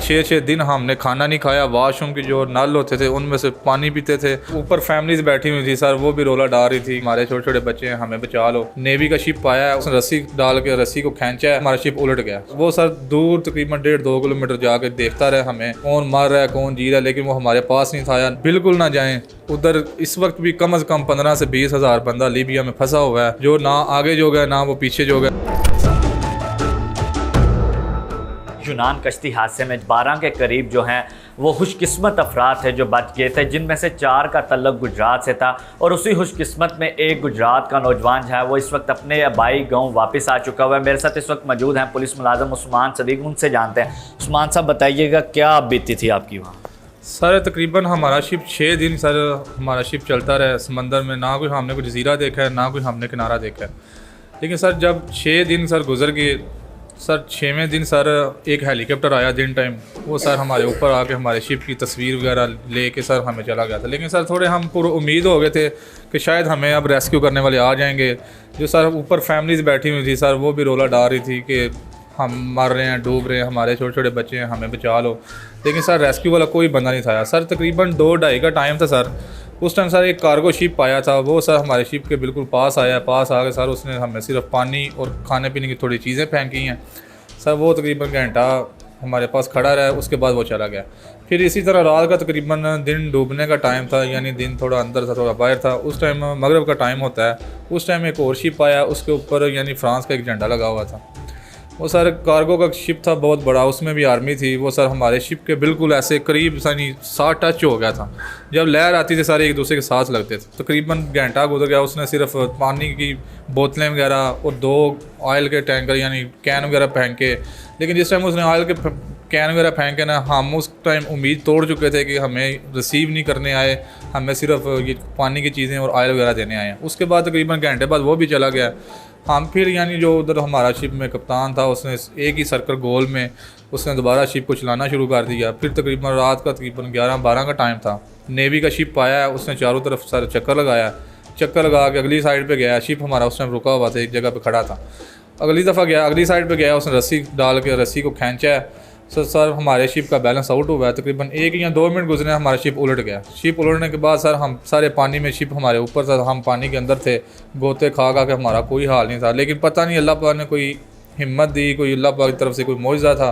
6-6 दिन हमने खाना नहीं खाया। वाशरूम की जो नल होते थे उनमें से पानी पीते थे। ऊपर फैमिलीज बैठी हुई थी सर, वो भी रोला डाल रही थी, हमारे छोटे छोटे बच्चे हैं, हमें बचा लो। नेवी का शिप आया है, उसने रस्सी डाल के रस्सी को खींचा है, हमारा शिप उलट गया। वो सर दूर तकरीबन 1.5-2 किलोमीटर जाकर देखता रहे हमें कौन मर रहा है कौन जी रहा है, लेकिन वो हमारे पास नहीं था। बिल्कुल ना जाएं उधर। इस वक्त भी कम से कम 15 से 20 हज़ार बंदा लीबिया में फंसा हुआ है, जो ना आगे जो गया ना वो पीछे जो गया। यूनान कश्ती हादसे में 12 के करीब जो हैं वो खुशकिस्मत अफराद थे जो बच गए थे, जिनमें से 4 का तल्लुक गुजरात से था। और उसी खुशकिस्मत में एक गुजरात का नौजवान जो है वो इस वक्त अपने आबाई गांव वापस आ चुका हुआ है। मेरे साथ इस वक्त मौजूद हैं पुलिस मुलाजम उस्मान सदीक, उनसे जानते हैं। उस्मान साहब बताइएगा क्या बीती थी आपकी वहाँ? सर तकरीबन हमारा शिप 6 दिन सर हमारा शिप चलता रहा समंदर में, ना कोई हमने कोई जजीरा देखा है ना कोई हमने किनारा देखा है। लेकिन सर जब 6 दिन सर गुजर गए, सर 6वें दिन सर एक हेलीकॉप्टर आया दिन टाइम, वो सर हमारे ऊपर आके हमारे शिप की तस्वीर वगैरह लेके सर हमें चला गया था। लेकिन सर थोड़े हम पूरे उम्मीद हो गए थे कि शायद हमें अब रेस्क्यू करने वाले आ जाएंगे। जो सर ऊपर फैमिलीज बैठी हुई थी सर, वो भी रोला डाल रही थी कि हम मर रहे हैं, डूब रहे हैं, हमारे छोटे छोटे बच्चे हैं, हमें बचा लो। लेकिन सर रेस्क्यू वाला कोई बंदा नहीं था। सर तकरीबन 2-2:30 का टाइम था सर। उस टाइम सर एक कार्गो शिप आया था, वो सर हमारे शिप के बिल्कुल पास आया। पास आके सर उसने हमें सिर्फ पानी और खाने पीने की थोड़ी चीज़ें फेंकी हैं सर। वो तकरीबन घंटा हमारे पास खड़ा रहा, उसके बाद वो चला गया। फिर इसी तरह रात का तकरीबन दिन डूबने का टाइम था, यानी दिन थोड़ा अंदर था थोड़ा बाहर था। उस टाइम मगरब का टाइम होता है, उस टाइम एक और शिप आया, उसके ऊपर यानी फ्रांस का एक झंडा लगा हुआ था। वो सर कार्गो का शिप था बहुत बड़ा, उसमें भी आर्मी थी। वो सर हमारे शिप के बिल्कुल ऐसे करीब यानी 60 टच हो गया था। जब लहर आती थी सारे एक दूसरे के साथ लगते थे। तकरीबन घंटा गुजर गया, उसने सिर्फ पानी की बोतलें वगैरह और 2 ऑयल के टैंकर यानी कैन वगैरह फेंक के। लेकिन जिस टाइम उसने ऑयल के कैन वगैरह फेंक के ना, हम उस टाइम उम्मीद तोड़ चुके थे कि हमें रिसीव नहीं करने आए, हमें सिर्फ ये पानी की चीज़ें और ऑयल वगैरह देने आए हैं। उसके बाद तकरीबन घंटे बाद वो भी चला गया। हम फिर यानी जो उधर हमारा शिप में कप्तान था, उसने एक ही सर्कल गोल में उसने दोबारा शिप को चलाना शुरू कर दिया। फिर तकरीबन रात का तकरीबन 11-12 का टाइम था। नेवी का शिप आया, उसने चारों तरफ सारे चक्कर लगाया। चक्कर लगा के अगली साइड पे गया। शिप हमारा उस टाइम रुका हुआ था, एक जगह पे खड़ा था। अगली दफ़ा गया, अगली साइड पे गया, उसने रस्सी डाल के रस्सी को खींचा। सर हमारे शिप का बैलेंस आउट हुआ है। तकरीबन 1 या 2 मिनट गुजरे, हमारा शिप उलट गया। शिप उलटने के बाद सर हम सारे पानी में, शिप हमारे ऊपर था, हम पानी के अंदर थे। गोते खा के हमारा कोई हाल नहीं था। लेकिन पता नहीं अल्लाह पाक ने कोई हिम्मत दी, कोई अल्लाह पाक की तरफ से कोई मौजज़ा था,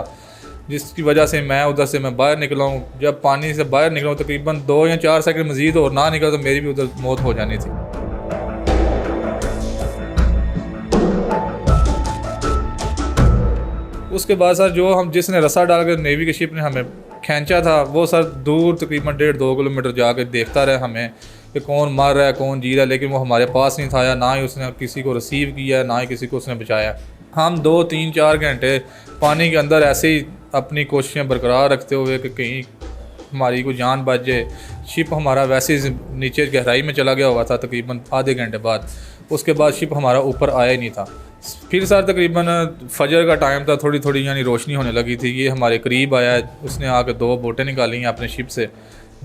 जिसकी वजह से मैं उधर से मैं बाहर निकला हूँ। जब पानी से बाहर निकला हूँ तकरीबन 2 या 4 सेकंड मज़ीद और ना निकला तो मेरी भी उधर मौत हो जानी थी। उसके बाद सर जो हम जिसने रस्सा डाल कर नेवी के शिप ने हमें खींचा था, वो सर दूर तकरीबन 1.5-2 किलोमीटर जाकर देखता रहा हमें कि कौन मर रहा है कौन जी रहा है, लेकिन वो हमारे पास नहीं था। ना ही उसने किसी को रिसीव किया, ना ही किसी को उसने बचाया। हम 2-3-4 घंटे पानी के अंदर ऐसे ही अपनी कोशिशें बरकरार रखते हुए कि कहीं हमारी कोई जान बच जाए। शिप हमारा वैसे ही नीचे गहराई में चला गया हुआ था तकरीबन आधे घंटे बाद। उसके बाद शिप हमारा ऊपर आया ही नहीं था। फिर सर तकरीबन फजर का टाइम था, थोड़ी थोड़ी यानी रोशनी होने लगी थी। ये हमारे करीब आया, उसने आके 2 बोटें निकाली हैं अपने शिप से।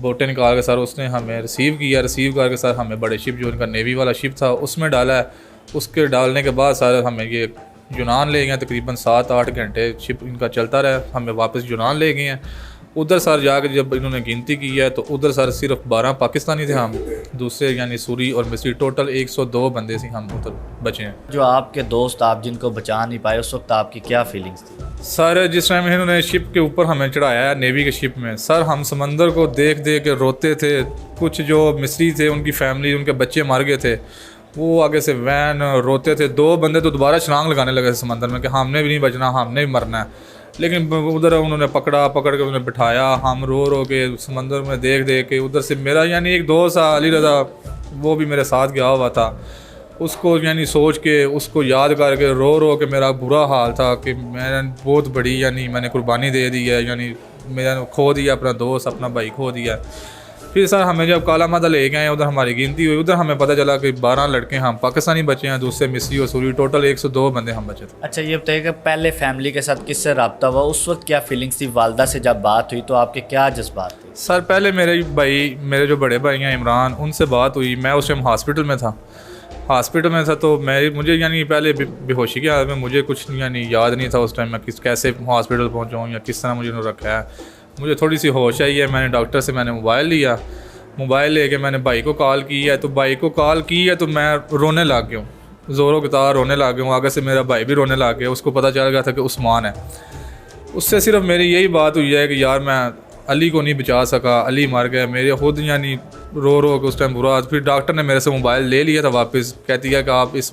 बोटें निकाल के सर उसने हमें रिसीव किया। रिसीव करके सर हमें बड़े शिप जो उनका नेवी वाला शिप था उसमें डाला है। उसके डालने के बाद सर हमें ये यूनान ले गए। तकरीबन 7-8 घंटे शिप इनका चलता रहा, हमें वापस यूनान ले गए हैं। उधर सर जाकर जब इन्होंने गिनती की है तो उधर सर सिर्फ 12 पाकिस्तानी थे, हम दूसरे यानी सूरी और मिस्री, टोटल 102 बंदे से हम उधर बचे हैं। जो आपके दोस्त आप जिनको बचा नहीं पाए, उस वक्त आपकी क्या फीलिंग्स थी? सर जिस टाइम इन्होंने शिप के ऊपर हमें चढ़ाया है नेवी के शिप में, सर हम समंदर को देख देख के रोते थे। कुछ जो मिस्री थे उनकी फैमिली, उनके बच्चे मर गए थे, वो आगे से वैन रोते थे। 2 बंदे तो दोबारा छलांग लगाने लगे थे समंदर में कि हमने भी नहीं बचना, हमने भी मरना है। लेकिन उधर उन्होंने पकड़ के उन्हें बिठाया। हम रो के समंदर में देख के उधर से मेरा यानी एक दोस्त था अली रज़ा, वो भी मेरे साथ गया हुआ था। उसको यानी सोच के उसको याद करके रो के मेरा बुरा हाल था कि मैंने बहुत बड़ी यानी मैंने कुर्बानी दे दी है, यानी मैंने खो दिया अपना दोस्त, अपना भाई खो दिया। फिर सर हमें जब काला मादा ले गए, उधर हमारी गिनती हुई, उधर हमें पता चला कि 12 लड़के हम पाकिस्तानी बचे हैं, दूसरे मिस्री और सूरी, टोटल 102 बंदे हम बचे थे। अच्छा ये बताइए कि पहले फैमिली के साथ किससे रब्ता हुआ, उस वक्त क्या फीलिंग्स थी? वालदा से जब बात हुई तो आपके क्या जज्बात थे? सर पहले मेरे जो बड़े भाई हैं इमरान, उनसे बात हुई। मैं उस टाइम हॉस्पिटल में था। हॉस्पिटल में था तो मुझे यानी पहले बेहोशी की हालत में मुझे कुछ यानी याद नहीं था उस टाइम मैं कैसे हॉस्पिटल पहुँचा हूँ या किस तरह मुझे उन्होंने रखा है। मुझे थोड़ी सी होश आई है, मैंने डॉक्टर से मैंने मोबाइल लिया, मोबाइल लेके मैंने भाई को कॉल की है, तो भाई को कॉल की है तो मैं रोने लग गया हूँ, ज़ोरों की तार रोने लग गया हूँ। आगे से मेरा भाई भी रोने लग गया, उसको पता चल गया था कि उस्मान है। उससे सिर्फ मेरी यही बात हुई है कि यार मैं अली को नहीं बचा सका, अली मर गया। मेरे खुद यानी रो के उस टाइम बुरा। फिर डॉक्टर ने मेरे से मोबाइल ले लिया था वापस, कहती है कि आप इस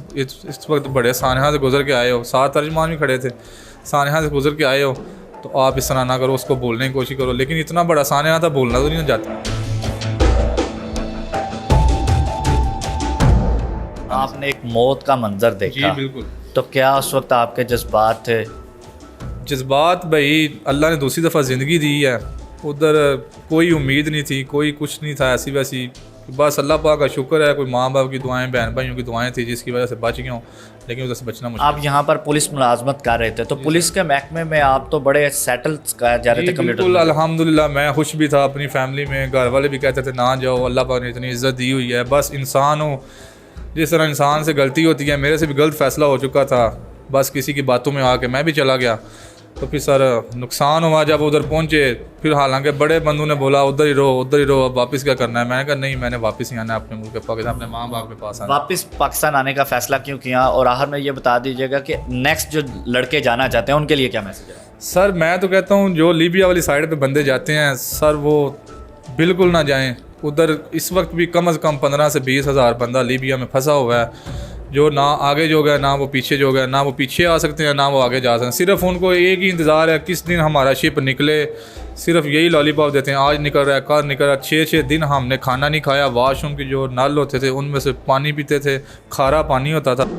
वक्त बड़े सानहा से गुजर के आए हो, 7 तर्जमान भी खड़े थे, सानहा से गुजर के आए हो तो आप इस तरह ना करो, उसको बोलने की कोशिश करो। लेकिन इतना बड़ा सानहा था, बोलना तो नहीं जाता। आपने एक मौत का मंजर देखा, जी बिल्कुल। तो क्या उस वक्त आपके जज्बात थे? जज्बात भाई, अल्लाह ने दूसरी दफ़ा ज़िंदगी दी है, उधर कोई उम्मीद नहीं थी, कोई कुछ नहीं था ऐसी वैसी, बस अल्लाह पाक का शुक्र है, कोई माँ बाप की दुआएं, बहन भाइयों की दुआएं थी जिसकी वजह से बच गया हूँ। लेकिन उधर से बचना मुश्किल। आप यहाँ पर पुलिस मुलाजमत कर रहे थे, तो पुलिस के महकमे में आप तो बड़े सेटल कहा जा रहे थे बिल्कुल कंप्यूटर। अल्हम्दुलिल्लाह मैं खुश भी था अपनी फैमिली में, घर वाले भी कहते थे ना जाओ, अल्लाह पाक ने इतनी इज़्ज़त दी हुई है, बस इंसान हो, जिस तरह इंसान से गलती होती है, मेरे से भी गलत फ़ैसला हो चुका था, बस किसी की बातों में आके मैं भी चला गया। तो फिर सर नुकसान हुआ जब उधर पहुंचे। फिर हालांकि बड़े बंधु ने बोला उधर ही रहो, अब वापस क्या करना है। मैंने कहा नहीं, मैंने वापस ही आना है अपने मुल्क पाकिस्तान, अपने माँ बाप के पास आना। वापस पाकिस्तान आने का फ़ैसला क्यों किया, और आखिर में ये बता दीजिएगा कि नेक्स्ट जो लड़के जाना चाहते हैं उनके लिए क्या मैसेज है? सर मैं तो कहता हूँ जो लीबिया वाली साइड पे बंदे जाते हैं सर, वो बिल्कुल ना जाएं उधर। इस वक्त भी कम से कम 15 से 20 हज़ार बंदा लीबिया में फंसा हुआ है, जो ना आगे जो गया ना वो पीछे जो गया, ना वो पीछे आ सकते हैं ना वो आगे जा सकते हैं। सिर्फ उनको एक ही इंतज़ार है किस दिन हमारा शिप निकले, सिर्फ यही लॉलीपॉप देते हैं, आज निकल रहा है कल निकल रहा है। 6-6 दिन हमने खाना नहीं खाया, वाशरूम की जो नल होते थे उनमें से पानी पीते थे, खारा पानी होता था।